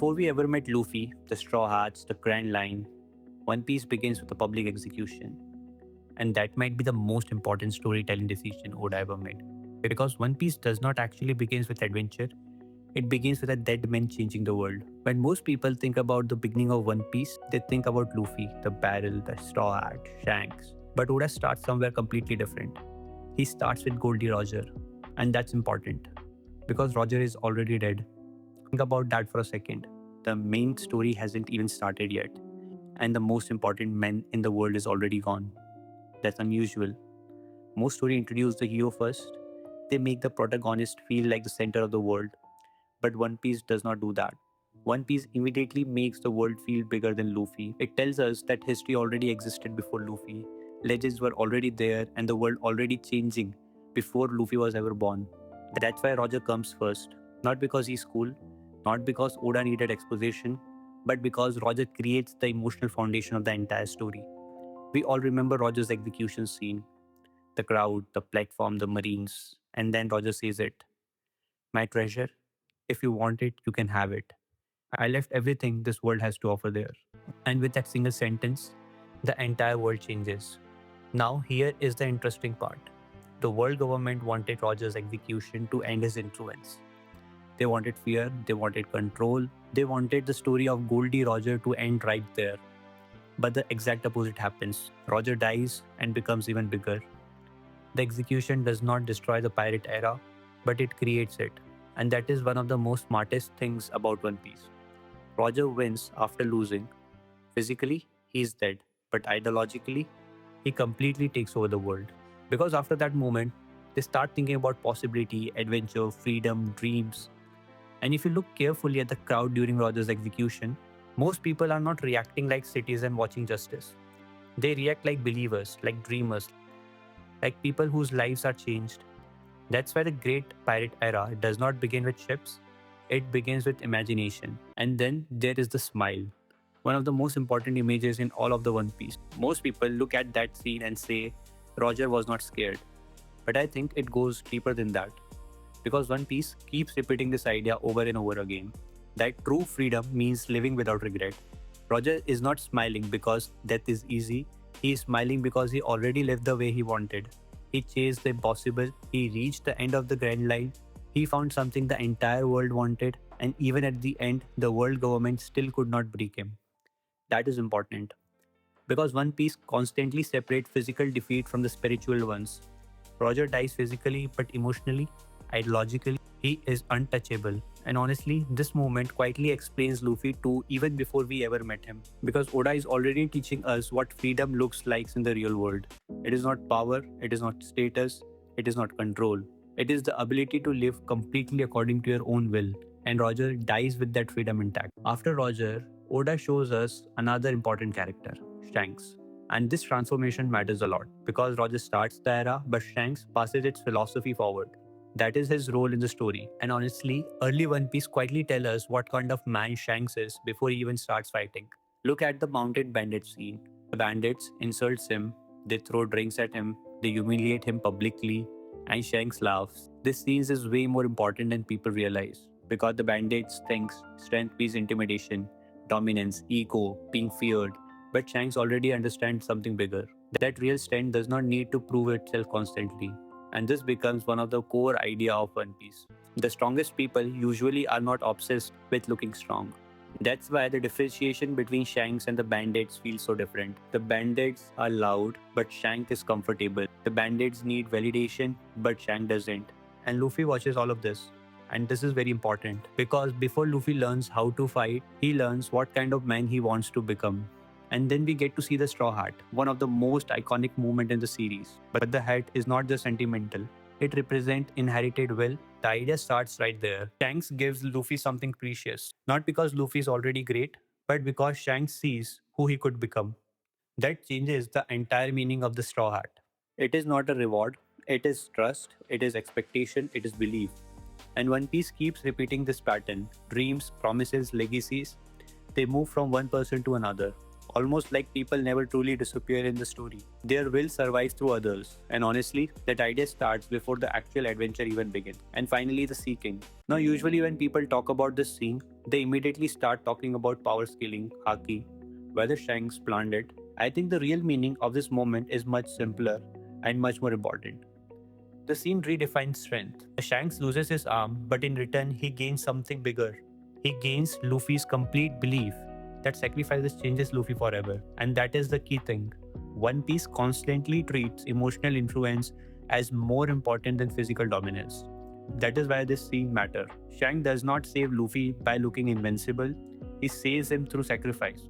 Before we ever met Luffy, the Straw Hats, the Grand Line, One Piece begins with a public execution. And that might be the most important storytelling decision Oda ever made. Because One Piece does not actually begins with adventure, it begins with a dead man changing the world. When most people think about the beginning of One Piece, they think about Luffy, the barrel, the straw hat, Shanks. But Oda starts somewhere completely different. He starts with Gol D Roger, and that's important because Roger is already dead. Think about that for a second. The main story hasn't even started yet, and the most important man in the world is already gone. That's unusual. Most stories introduce the hero first. They make the protagonist feel like the center of the world. But One Piece does not do that. One Piece immediately makes the world feel bigger than Luffy. It tells us that history already existed before Luffy. Legends were already there and the world already changing before Luffy was ever born. That's why Roger comes first. Not because he's cool, not because Oda needed exposition, but because Roger creates the emotional foundation of the entire story. We all remember Roger's execution scene, the crowd, the platform, the marines, and then Roger says it. My treasure, if you want it, you can have it. I left everything this world has to offer there. And with that single sentence, the entire world changes. Now, here is the interesting part. The world government wanted Roger's execution to end his influence. They wanted fear, they wanted control, they wanted the story of Gol D Roger to end right there. But the exact opposite happens. Roger dies and becomes even bigger. The execution does not destroy the pirate era, but it creates it. And that is one of the most smartest things about One Piece. Roger wins after losing. Physically, he is dead, but ideologically, he completely takes over the world. Because after that moment, they start thinking about possibility, adventure, freedom, dreams. And if you look carefully at the crowd during Roger's execution, most people are not reacting like citizens watching justice. They react like believers, like dreamers, like people whose lives are changed. That's why the great pirate era does not begin with ships, it begins with imagination. And then there is the smile, one of the most important images in all of the One Piece. Most people look at that scene and say, Roger was not scared. But I think it goes deeper than that. Because One Piece keeps repeating this idea over and over again that true freedom means living without regret. Roger is not smiling because death is easy, he is smiling because he already lived the way he wanted. He chased the impossible, he reached the end of the Grand Line, he found something the entire world wanted, and even at the end, the world government still could not break him. That is important. Because One Piece constantly separates physical defeat from the spiritual ones. Roger dies physically, but emotionally, ideologically, he is untouchable. And honestly, this moment quietly explains Luffy too even before we ever met him. Because Oda is already teaching us what freedom looks like in the real world. It is not power, it is not status, it is not control. It is the ability to live completely according to your own will. And Roger dies with that freedom intact. After Roger, Oda shows us another important character, Shanks. And this transformation matters a lot because Roger starts the era, but Shanks passes its philosophy forward. That is his role in the story. And honestly, early One Piece quietly tell us what kind of man Shanks is before he even starts fighting. Look at the mounted bandit scene. The bandits insults him, they throw drinks at him, they humiliate him publicly, and Shanks laughs. This scene is way more important than people realize because the bandits thinks strength means intimidation, dominance, ego, being feared. But Shanks already understands something bigger. That real strength does not need to prove itself constantly. And this becomes one of the core idea of One Piece. The strongest people usually are not obsessed with looking strong. That's why the differentiation between Shanks and the bandits feels so different. The bandits are loud, but Shank is comfortable. The bandits need validation, but Shank doesn't. And Luffy watches all of this. And this is very important because before Luffy learns how to fight, he learns what kind of man he wants to become. And then we get to see the Straw Hat, one of the most iconic moments in the series. But the hat is not just sentimental, it represents inherited will. The idea starts right there. Shanks gives Luffy something precious, not because Luffy is already great, but because Shanks sees who he could become. That changes the entire meaning of the Straw Hat. It is not a reward, it is trust, it is expectation, it is belief. And One Piece keeps repeating this pattern dreams, promises, legacies. They move from one person to another, almost like people never truly disappear in the story. Their will survives through others, and honestly, that idea starts before the actual adventure even begins. And finally, the Seeking. Now, usually when people talk about this scene, they immediately start talking about power scaling, haki, whether Shanks planned it. I think the real meaning of this moment is much simpler and much more important. The scene redefines strength. Shanks loses his arm, but in return, he gains something bigger. He gains Luffy's complete belief that sacrifices changes Luffy forever. And that is the key thing. One Piece constantly treats emotional influence as more important than physical dominance. That is why this scene matters. Shanks does not save Luffy by looking invincible, he saves him through sacrifice.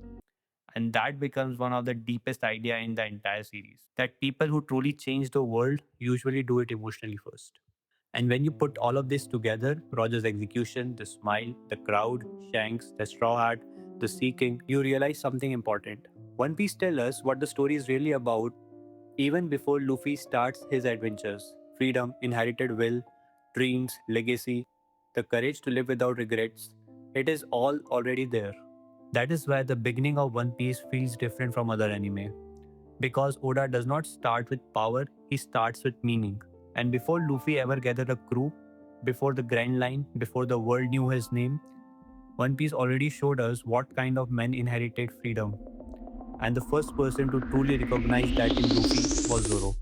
And that becomes one of the deepest idea in the entire series. That people who truly change the world usually do it emotionally first. And when you put all of this together, Roger's execution, the smile, the crowd, Shanks, the straw hat, the seeking, you realize something important. One Piece tells us what the story is really about even before Luffy starts his adventures. Freedom, inherited will, dreams, legacy, the courage to live without regrets. It is all already there. That is why the beginning of One Piece feels different from other anime. Because Oda does not start with power, he starts with meaning. And before Luffy ever gathered a crew, before the Grand Line, before the world knew his name, One Piece already showed us what kind of men inherited freedom. And the first person to truly recognize that in Luffy was Zoro.